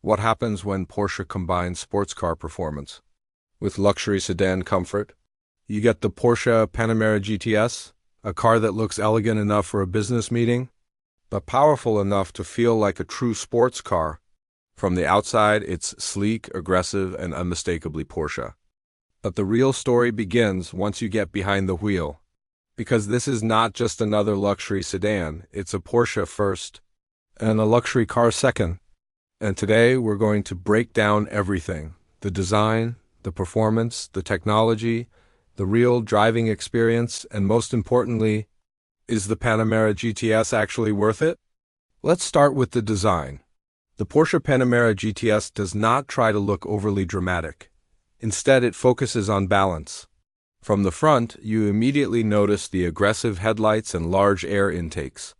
What happens when Porsche combines sports car performance with luxury sedan comfort? You get the Porsche Panamera GTS, a car that looks elegant enough for a business meeting, but powerful enough to feel like a true sports car. From the outside, it's sleek, aggressive, and unmistakably Porsche. But the real story begins once you get behind the wheel. Because this is not just another luxury sedan, it's a Porsche first, and a luxury car second. And today we're going to break down everything: the design, the performance, the technology, the real driving experience, and most importantly, is the Panamera GTS actually worth it? Let's start with the design. The Porsche Panamera GTS does not try to look overly dramatic. Instead, it focuses on balance. From the front, you immediately notice the aggressive headlights and large air intakes.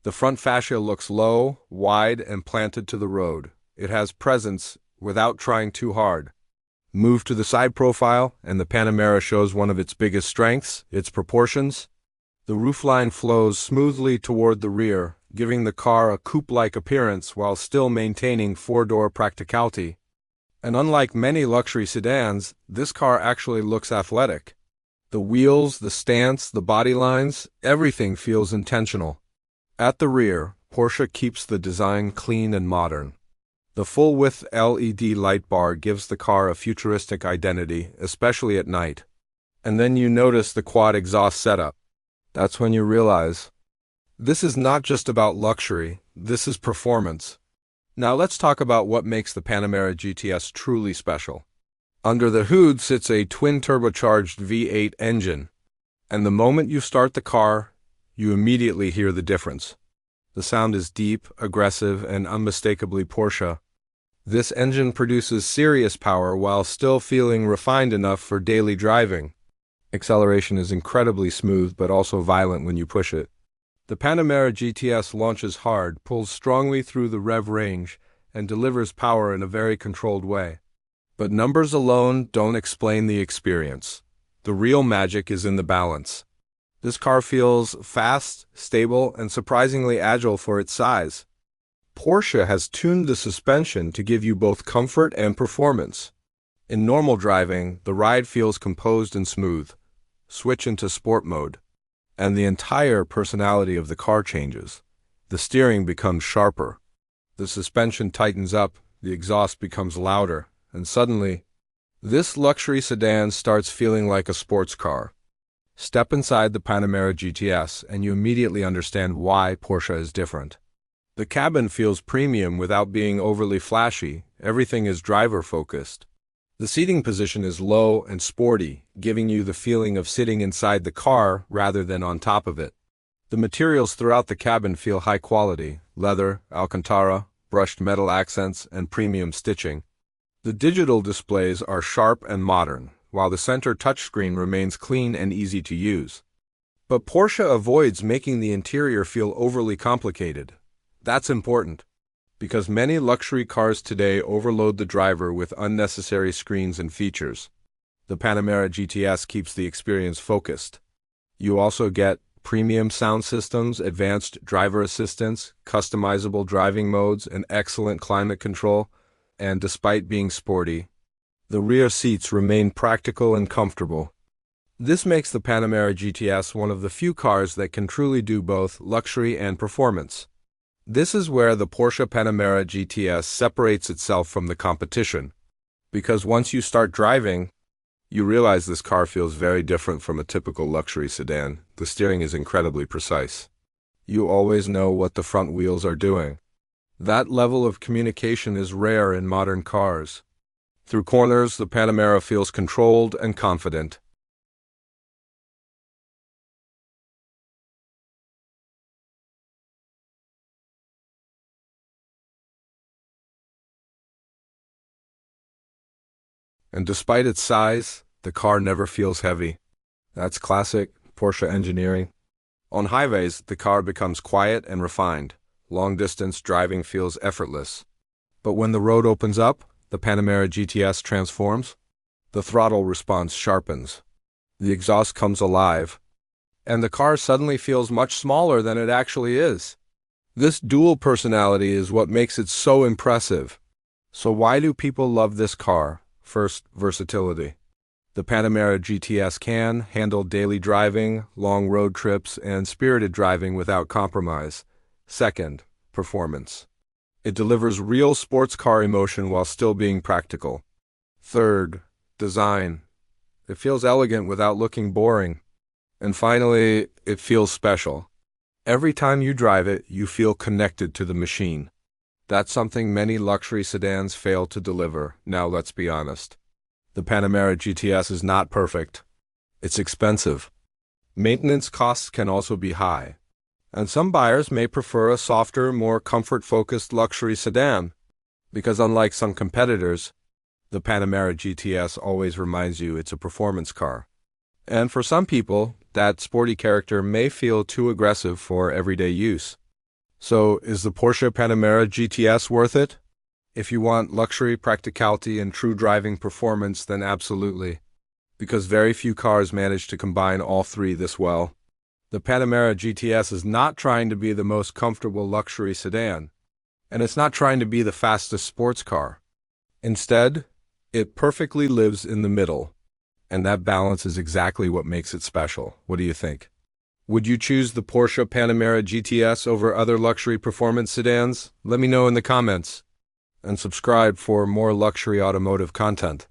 The front fascia looks low, wide, and planted to the road. It has presence without trying too hard. Move to the side profile, and the Panamera shows one of its biggest strengths, its proportions. The roofline flows smoothly toward the rear, giving the car a coupe-like appearance while still maintaining four-door practicality. And unlike many luxury sedans, this car actually looks athletic. The wheels, the stance, the body lines, everything feels intentional. At the rear, Porsche keeps the design clean and modern. The full-width LED light bar gives the car a futuristic identity, especially at night. And then you notice the quad exhaust setup. That's when you realize, this is not just about luxury, this is performance. Now let's talk about what makes the Panamera GTS truly special. Under the hood sits a twin-turbocharged V8 engine, and the moment you start the car, you immediately hear the difference. The sound is deep, aggressive, and unmistakably Porsche. This engine produces serious power while still feeling refined enough for daily driving. Acceleration is incredibly smooth but also violent when you push it. The Panamera GTS launches hard, pulls strongly through the rev range, and delivers power in a very controlled way. But numbers alone don't explain the experience. The real magic is in the balance. This car feels fast, stable, and surprisingly agile for its size. Porsche has tuned the suspension to give you both comfort and performance. In normal driving, the ride feels composed and smooth. Switch into sport mode, and the entire personality of the car changes. The steering becomes sharper. The suspension tightens up, the exhaust becomes louder, and suddenly, this luxury sedan starts feeling like a sports car. Step inside the Panamera GTS and you immediately understand why Porsche is different. The cabin feels premium without being overly flashy. Everything is driver-focused. The seating position is low and sporty, giving you the feeling of sitting inside the car rather than on top of it. The materials throughout the cabin feel high quality: leather, Alcantara, brushed metal accents, and premium stitching. The digital displays are sharp and modern, while the center touchscreen remains clean and easy to use. But Porsche avoids making the interior feel overly complicated. That's important, because many luxury cars today overload the driver with unnecessary screens and features. The Panamera GTS keeps the experience focused. You also get premium sound systems, advanced driver assistance, customizable driving modes, and excellent climate control. And despite being sporty, the rear seats remain practical and comfortable. This makes the Panamera GTS one of the few cars that can truly do both luxury and performance. This is where the Porsche Panamera GTS separates itself from the competition, because once you start driving, you realize this car feels very different from a typical luxury sedan. The steering is incredibly precise. You always know what the front wheels are doing. That level of communication is rare in modern cars. Through corners, the Panamera feels controlled and confident. And despite its size, the car never feels heavy. That's classic Porsche engineering. On highways, the car becomes quiet and refined. Long-distance driving feels effortless. But when the road opens up, the Panamera GTS transforms. The throttle response sharpens. The exhaust comes alive. And the car suddenly feels much smaller than it actually is. This dual personality is what makes it so impressive. So why do people love this car? First, versatility. The Panamera GTS can handle daily driving, long road trips, and spirited driving without compromise. Second, performance. It delivers real sports car emotion while still being practical. Third, design. It feels elegant without looking boring. And finally, it feels special. Every time you drive it, you feel connected to the machine. That's something many luxury sedans fail to deliver. Now let's be honest. The Panamera GTS is not perfect. It's expensive. Maintenance costs can also be high. And some buyers may prefer a softer, more comfort-focused luxury sedan, because unlike some competitors, the Panamera GTS always reminds you it's a performance car. And for some people, that sporty character may feel too aggressive for everyday use. So, is the Porsche Panamera GTS worth it? If you want luxury, practicality, and true driving performance, then absolutely. Because very few cars manage to combine all three this well. The Panamera GTS is not trying to be the most comfortable luxury sedan, and it's not trying to be the fastest sports car. Instead, it perfectly lives in the middle, and that balance is exactly what makes it special. What do you think? Would you choose the Porsche Panamera GTS over other luxury performance sedans? Let me know in the comments. And subscribe for more luxury automotive content.